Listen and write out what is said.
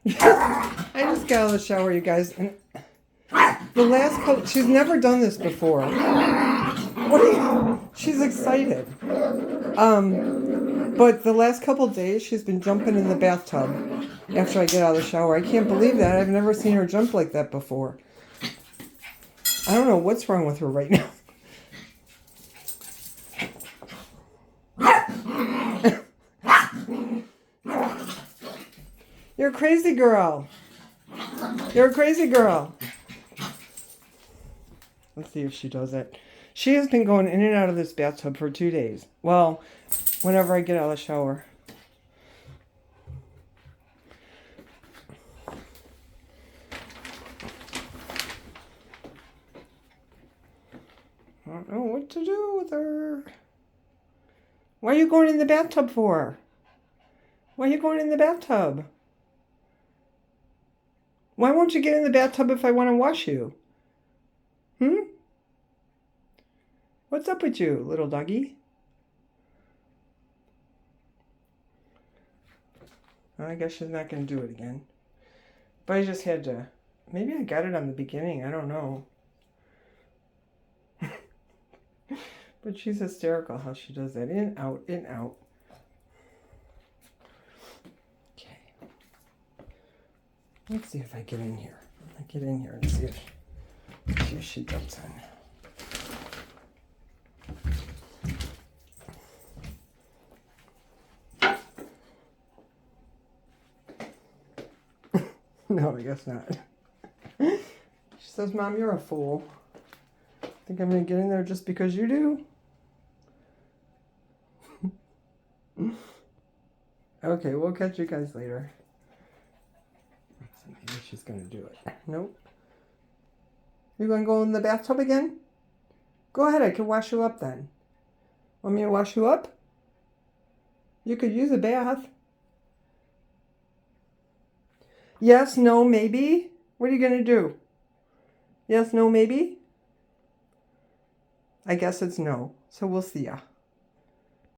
I just got out of the shower, you guys, and the last couple, she's never done this before. What are you? She's excited. But the last couple days, she's been jumping in the bathtub after I get out of the shower. I can't believe that. I've never seen her jump like that before. I don't know what's wrong with her right now. You're a crazy girl. You're a crazy girl. Let's see if she does it. She has been going in and out of this bathtub for 2 days. Well, whenever I get out of the shower. I don't know what to do with her. Why are you going in the bathtub for? Why are you going in the bathtub? Why won't you get in the bathtub if I want to wash you? What's up with you, little doggy? I guess she's not going to do it again. But I just had to... Maybe I got it on the beginning. I don't know. But she's hysterical how she does that. In, out, in, out. Okay. Let's see if I get in here. I get in here and see if she jumps in. No, I guess not. She says, Mom, you're a fool. Think I'm going to get in there just because you do? Okay, we'll catch you guys later. Maybe she's going to do it. Nope. You're going to go in the bathtub again? Go ahead, I can wash you up then. Want me to wash you up? You could use a bath. Yes, no, maybe? What are you going to do? Yes, no, maybe? I guess it's no. So we'll see ya.